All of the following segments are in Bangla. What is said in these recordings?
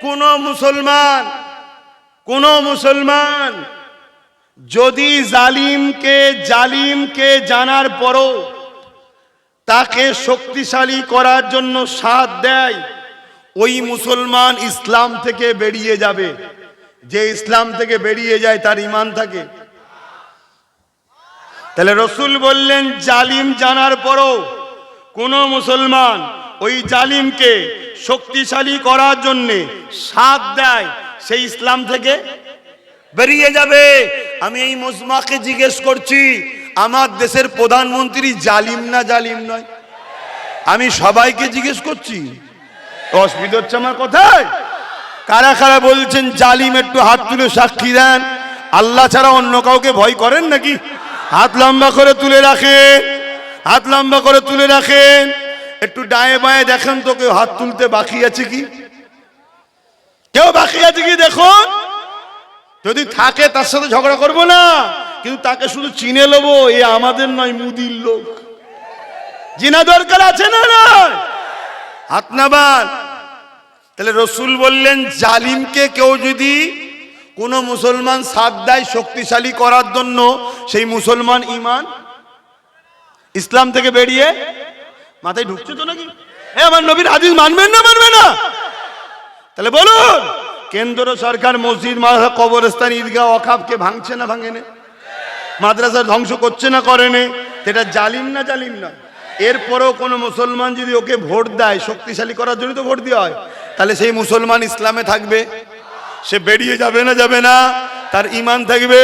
কোন মুসলমান যদি জালিমকে জানার পরও তাকে শক্তিশালী করার জন্য সাথ দেয়, ওই মুসলমান ইসলাম থেকে বেরিয়ে যাবে। যে ইসলাম থেকে বেরিয়ে যায় তার ঈমান থাকে। তাহলে রাসূল বললেন, জালিম জানার পরও কোন মুসলমান ওই জালিমকে শক্তিশালী করার জন্য সাথ দেয়, সেই ইসলাম থেকে বেরিয়ে যাবে। আমি এই মজমাকে জিজ্ঞেস করছি, আমার দেশের প্রধানমন্ত্রী জালিম না জালিম নয়? আমি সবাইকে জিজ্ঞেস করছি, অসুবিধা হচ্ছে আমার কথায়? কারা কারা বলছেন জালিম, একটু হাত তুলে সাক্ষী দেন। আল্লাহ ছাড়া অন্য কাউকে ভয় করেন নাকি? হাত লম্বা করে তুলে রাখেন, হাত লম্বা করে তুলে রাখেন। একটু ডায়ে বায়ে দেখেন তো কেউ হাত তুলতে বাকি আছে কি? কেউ বাকি আছে কি দেখুন। যদি থাকে তার সাথে ঝগড়া করব না, কিন্তু তাকে শুধু চিনে নেবো, এ আমাদের নয়, মুদির লোক। জিনা দরকার আছে না? না, হাত নামান। তাহলে রাসূল বললেন, জালিমকে কেউ যদি কোন মুসলমান সাথ দেয় শক্তিশালী করার জন্য, সেই মুসলমান ঈমান ইসলাম থেকে বেরিয়ে, মাথায় ঢুকছে তো নাকি? আমার নবীর হাদিস মানবেন না মানবে না? তাহলে বলুন, কেন্দ্র সরকার মসজিদ, মাদ্রাসা, কবরস্থান, ঈদগাহ, ওয়াকফকে ভাঙছে না ভাঙেনে? মাদ্রাসা ধ্বংস করছে না করেনে? এটা জালিম না জালিম না? এরপরেও কোনো মুসলমান যদি ওকে ভোট দেয়, শক্তিশালী করার জন্য তো ভোট দেওয়া হয়, তাহলে সেই মুসলমান ইসলামে থাকবে? সে বেরিয়ে যাবে না যাবে না? তার ঈমান থাকবে?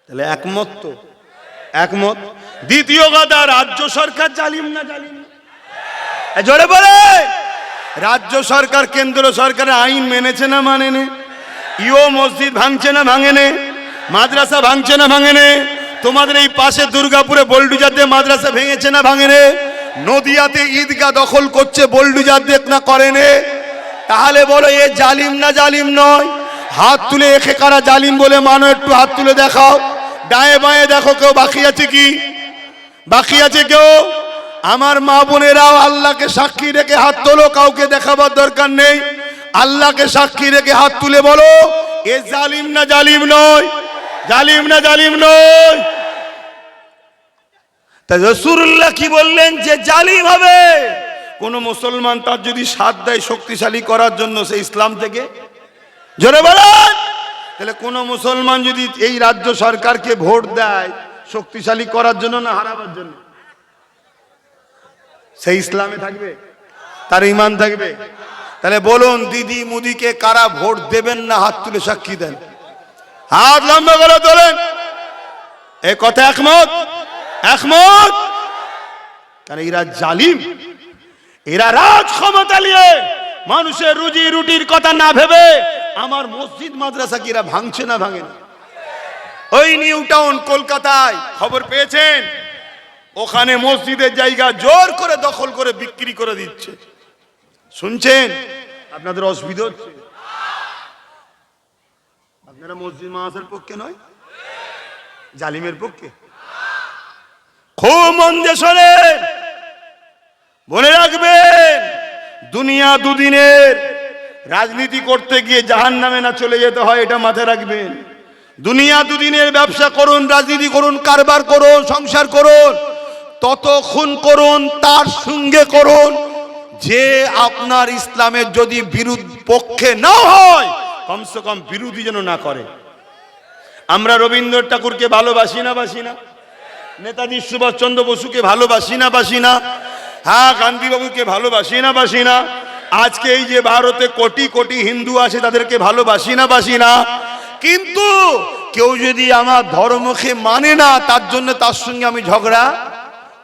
তাহলে একমত তো? একমত। দ্বিতীয় কথা, রাজ্য সরকার জালিম না জালিম? জোরে বলে। রাজ্য সরকার কেন্দ্র সরকারের আইন মেনেছে না মানেনে? ইও মসজিদ ভাঙছে না ভাঙেনে? মাদ্রাসা ভাঙছে না ভাঙেনে? তোমাদের এই পাশে দুর্গাপুরে বোলডুজার দিয়ে মাদ্রাসা ভেঙেছে না ভাঙেনে? নদিয়াতে ঈদগাহ দখল করছে বোলডুজার দিয়ে না করেনে? তাহলে বলো, এ জালিম না জালিম নয়? হাত তুলে একে কারা জালিম বলে মানো, একটু হাত তুলে দেখাও। ডায়ে বায়ে দেখো কেউ বাকি আছে কি? বাকি আছে কেউ? আমার মা বোনেরাও আল্লাহকে সাক্ষী রেখে হাত তোলো, কাউকে দেখাবার দরকার নেই। আল্লাহকে সাক্ষী রেখে হাত তুলে বলো, এ জালিম না জালিম নয়? জালিম না জালিম নয়? তাই রাসূলুল্লাহ কি বললেন? যে জালিম হবে কোন মুসলমান, তার যদি সাথ দেয় শক্তিশালী করার জন্য, সে ইসলাম থেকে, জোরে বলেন। তাহলে কোন মুসলমান যদি এই রাজ্য সরকারকে ভোট দেয় শক্তিশালী করার জন্য না হারাবার জন্য, সেই ইসলামে থাকবে? তার ঈমান থাকবে? তাহলে বলুন, দিদি মুদিকে কারা ভোট দেবেন না? হাত তুলে সাক্ষী দেন, হাত লম্বা করে তোলেন। এ কথা একমত? একমত। কারণ এরা জালিম, এরা রাজ ক্ষমতা নিয়ে মানুষের রুজি রুটির কথা না ভেবে আমার মসজিদ মাদ্রাসা কি এরা ভাঙছে না ভাঙে না? ওই নিউ টাউন কলকাতায় খবর পেয়েছেন, ওখানে মসজিদের জায়গা জোর করে দখল করে বিক্রি করে দিচ্ছে। শুনছেন? আপনাদের অসুবিধা হচ্ছে? আপনারা মসজিদ মাদ্রাসার পক্ষে নয়, জালিমের পক্ষে? খুব মন দিয়ে শোনেন, মনে রাখবেন, দুনিয়া দুদিনের। রাজনীতি করতে গিয়ে জাহান্নামে না চলে যেতে হয়, এটা মাথায় রাখবেন। দুনিয়া দুদিনের ব্যবসা করুন, রাজনীতি করুন, কারবার করুন, সংসার করুন, ততক্ষণ করুন, তার সঙ্গে করুন যে আপনার ইসলামের যদি বিরোধ পক্ষে না হয়, কমসে কম বিরোধী যেন না করে। আমরা রবীন্দ্রনাথ ঠাকুরকে ভালোবাসি না বাসি না? নেতাজি সুভাষচন্দ্র বসুকে ভালোবাসি না বাসি না? হ্যাঁ, গান্ধীবাবুকে ভালোবাসি না বাসি না? আজকে এই যে ভারতে কোটি কোটি হিন্দু আছে, তাদেরকে ভালোবাসি না বাসি না? কিন্তু কেউ যদি আমার ধর্মকে মানে না, তার জন্য তার সঙ্গে আমি ঝগড়া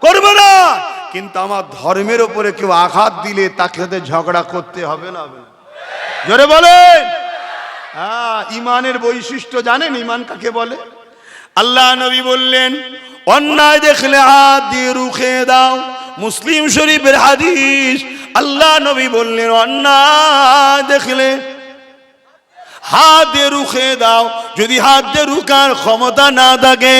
করব না। কিন্তু আমার ধর্মের উপরে কেউ আঘাত দিলে তাকে সাথে ঝগড়া করতে হবে না? জোরে বলেন। হ্যাঁ, ঈমানের বৈশিষ্ট্য জানেন? ঈমান কাকে বলে? আল্লাহ নবী বললেন, অন্যায় দেখলে হাত দিয়ে রুখে দাও। মুসলিম শরীফের হাদিস। আল্লাহ নবী বললেন, অন্যায় দেখলে হাত দিয়ে রুখে দাও। যদি হাত দিয়ে রুখার ক্ষমতা না থাকে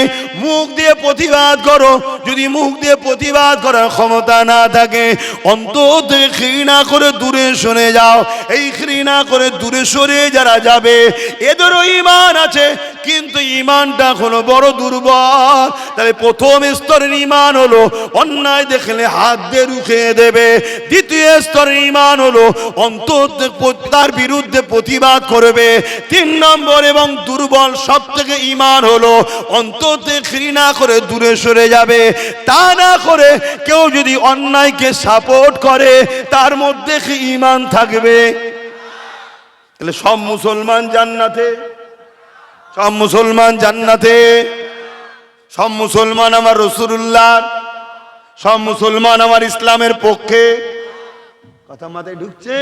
মুখ দিয়ে প্রতিবাদ করো। যদি মুখ দিয়ে প্রতিবাদ করার ক্ষমতা না থাকে অন্তর থেকে ঘৃণা করে দূরে সরে যাও। এই ঘৃণা করে দূরে সরে যারা যাবে এদেরও ঈমান আছে, কিন্তু ঈমানটা হলো বড় দুর্বল। তাহলে প্রথম স্তরের ঈমান হলো অন্যায় দেখলে হাত দিয়ে রুখে দেবে। দ্বিতীয় স্তরের ঈমান হলো অন্তর তার বিরুদ্ধে প্রতিবাদ করবে। 3 নম্বর এবং দুর্বল সব থেকে ঈমান হলো অন্তর থেকে ঘৃণা করে দূরে সরে যাবে। তা না করে কেউ যদি অন্যায়কে সাপোর্ট করে তার মধ্যে কি ঈমান থাকবে? তাহলে সব মুসলমান জান্নাতে, সব মুসলমান জান্নাতে, সব মুসলমান আমার রাসূলুল্লাহ, সব মুসলমান আমার ইসলামের পক্ষে। কথা মাথায় ঢুকছে?